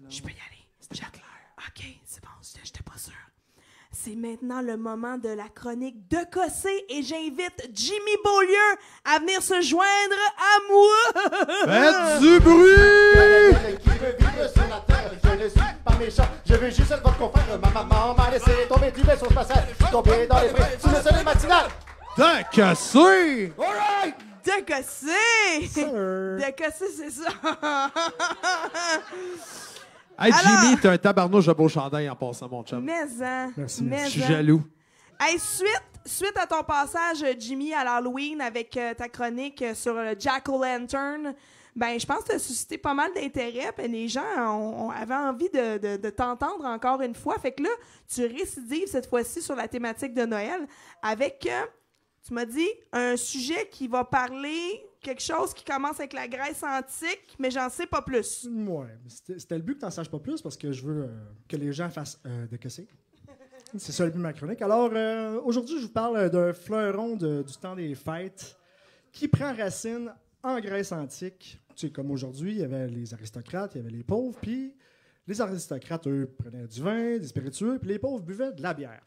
Je peux y aller. C'était pas clair. OK, c'est bon, j'étais pas sûre. C'est maintenant le moment de la chronique de Cossé et j'invite Jimmy Beaulieu à venir se joindre à moi. Faites du bruit! Qui veut vivre sur la terre, je ne suis pas méchant. Je veux juste être votre confrère. Ma maman m'a laissé tomber du vaisseau spatial. Je suis tombé dans les frais sous le soleil matinal. T'as cassé! Alright! De Cossé! Sir. De Cossé, c'est ça. Hey, Alors- Jimmy, t'as un tabarnouche de beau chandail en passant, mon chum. Mais-en. Merci, mais-en. Je suis jaloux. Hey, suite à ton passage, Jimmy, à l'Halloween avec ta chronique sur le Jack-o'-lantern, ben, je pense que tu as suscité pas mal d'intérêt. Puis les gens avaient envie de t'entendre encore une fois. Fait que là, tu récidives cette fois-ci sur la thématique de Noël avec, tu m'as dit, un sujet qui va parler quelque chose qui commence avec la Grèce antique, mais j'en sais pas plus. Ouais, c'était le but que t'en saches pas plus parce que je veux que les gens fassent de que c'est. C'est ça le but de ma chronique. Alors, aujourd'hui, je vous parle d'un fleuron du temps des fêtes qui prend racine en Grèce antique. Tu sais, comme aujourd'hui, il y avait les aristocrates, il y avait les pauvres, puis les aristocrates, eux, prenaient du vin, des spiritueux, puis les pauvres buvaient de la bière.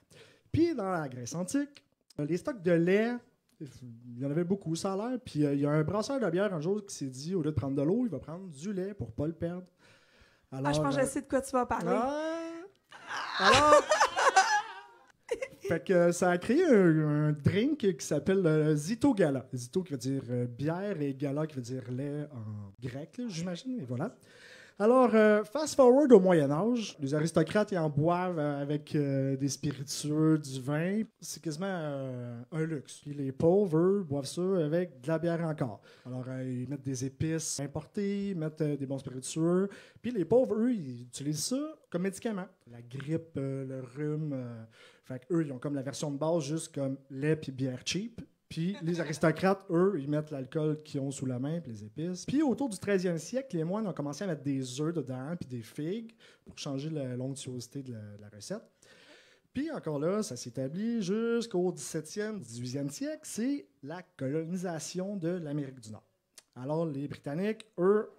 Puis, dans la Grèce antique, les stocks de lait, il y en avait beaucoup, ça a l'air. Puis il y a un brasseur de bière un jour qui s'est dit, au lieu de prendre de l'eau, il va prendre du lait pour pas le perdre. Alors, Je pense que je sais de quoi tu vas parler. Alors, fait que ça a créé un drink qui s'appelle le Zito Gala. Zito qui veut dire bière et Gala qui veut dire lait en grec, là, j'imagine. Et voilà. Alors, fast forward au Moyen-Âge, les aristocrates ils en boivent avec des spiritueux, du vin. C'est quasiment un luxe. Puis les pauvres, eux, boivent ça avec de la bière encore. Alors, ils mettent des épices importées, ils mettent des bons spiritueux. Puis les pauvres, eux, ils utilisent ça comme médicament. La grippe, le rhume. Fait qu'eux, ils ont comme la version de base, juste comme lait puis bière cheap. Puis les aristocrates, eux, ils mettent l'alcool qu'ils ont sous la main puis les épices. Puis autour du 13e siècle, les moines ont commencé à mettre des œufs dedans puis des figues pour changer l'onctuosité de la recette. Puis encore là, ça s'établit jusqu'au 17e, 18e siècle. C'est la colonisation de l'Amérique du Nord. Alors les Britanniques, eux,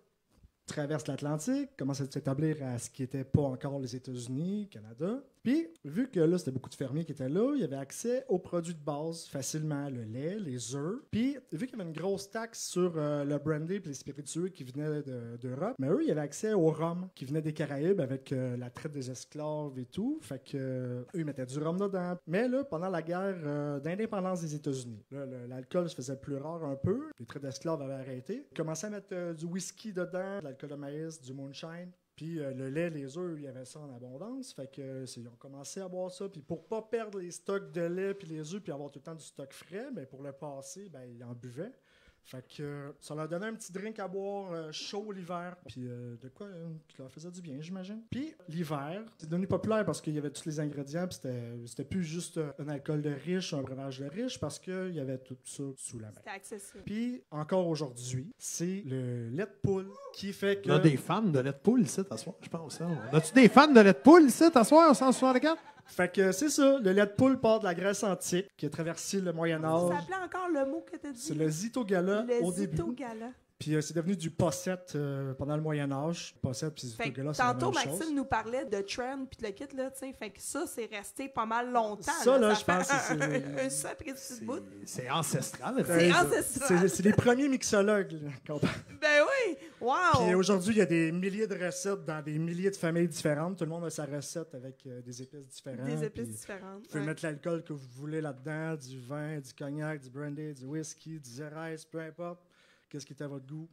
traversent l'Atlantique, commencent à s'établir à ce qui n'était pas encore les États-Unis, Canada. Puis, vu que là, c'était beaucoup de fermiers qui étaient là, il y avait accès aux produits de base facilement, le lait, les œufs. Puis, vu qu'il y avait une grosse taxe sur le brandy et les spiritueux qui venaient d'Europe, mais eux, il y avait accès au rhum qui venait des Caraïbes avec la traite des esclaves et tout. Fait que eux, ils mettaient du rhum dedans. Mais là, pendant la guerre d'indépendance des États-Unis, là, l'alcool se faisait plus rare un peu. Les traites d'esclaves avaient arrêté. Ils commençaient à mettre du whisky dedans, de l'alcool de maïs, du moonshine. Puis le lait, les œufs, il y avait ça en abondance. Fait que ils ont commencé à boire ça. Puis pour pas perdre les stocks de lait puis les œufs puis avoir tout le temps du stock frais, ben pour le passer, ben ils en buvaient. Fait que ça leur donnait un petit drink à boire chaud l'hiver. Puis de quoi qui leur faisait du bien, j'imagine. Puis l'hiver, c'est devenu populaire parce qu'il y avait tous les ingrédients. Puis c'était plus juste un alcool de riche, un breuvage de riche, parce qu'il y avait tout ça sous la main. C'était accessible. Puis encore aujourd'hui, c'est le lait de poule qui fait que... On a des fans de lait de poule ici, t'asseoir, je pense. Hein? As-tu des fans de lait de poule ici, t'asseoir, au 164? Fait que c'est ça, le lait de poule part de la Grèce antique qui a traversé le Ça Moyen-Âge. s'appelait encore le mot que tu as dit? C'est le Zito-Gala Le au début. Zito-Gala. Puis c'est devenu du possette pendant le Moyen-Âge. Possette puis Fait que Zito-Gala, c'est la tantôt, même Maxime chose. nous parlait de trend puis le kit, là, tu sais. Fait que ça, c'est resté pas mal longtemps. Ça, là, je fait pense que c'est- un sacré petit bout. C'est ancestral. C'est ancestral. C'est les premiers mixologues. Là, qu'on parle. Ben oui! Wow! Puis aujourd'hui, il y a des milliers de recettes dans des milliers de familles différentes. Tout le monde a sa recette avec des épices différentes. Des épices Puis différentes. vous pouvez ouais. mettre l'alcool que vous voulez là-dedans, du vin, du cognac, du brandy, du whisky, du Xérès, peu importe. Qu'est-ce qui est à votre goût?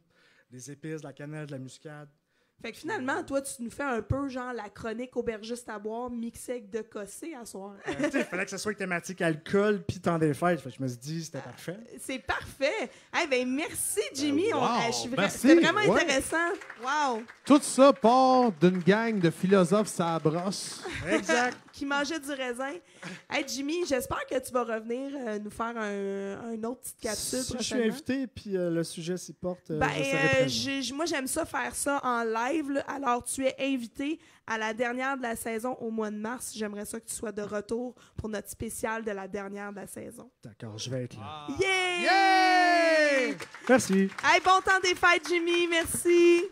Des épices, de la cannelle, de la muscade. Fait que finalement, toi, tu nous fais un peu genre la chronique aubergiste à boire mixée avec de Cossé à soir. Il fallait que ce soit thématique alcool puis temps des fêtes. Fait que je me suis dit, c'était parfait. C'est parfait! Eh ben merci, Jimmy. Wow, merci. C'était vraiment Ouais. intéressant. Wow! Tout ça part d'une gang de philosophes ça brosse. Exact. Qui mangeait du raisin. Hey, Jimmy, j'espère que tu vas revenir nous faire un autre petite capsule Si je suis prochainement. invité puis le sujet s'y porte, Ben, je serai présent. moi, j'aime ça faire ça en live. Là. Alors, tu es invité à la dernière de la saison au mois de mars. J'aimerais ça que tu sois de retour pour notre spécial de la dernière de la saison. D'accord, je vais être là. Yeah! Yeah! Merci. Hey, bon temps des fêtes, Jimmy. Merci.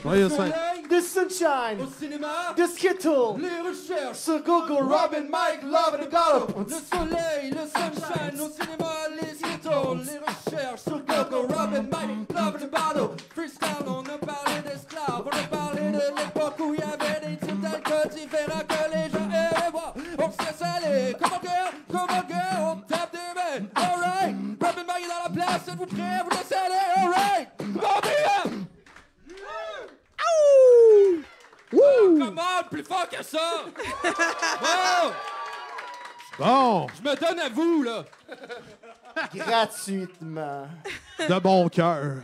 Joyeux Saint. The Sunshine, Au cinéma, The Skittle, les recherches. sur Google, Robin, Mike, Love and Gollop. Le soleil, le sunshine, au cinéma, les Skittles, les recherches sur Google, Robin, Mike, Love and Bottle. Freestyle, on a parlé d'esclaves, on a parlé de l'époque où il y avait des types d'alcool différents que les gens aimaient voir. On se laisse aller, comme un cœur, on tape des mains. Alright, Robin, Mike est dans la place, êtes-vous prêts, vous laissez aller, alright. Bon, bien. Come on, plus fort que ça! Wow! Bon, Je me donne à vous, là! Gratuitement. de bon cœur.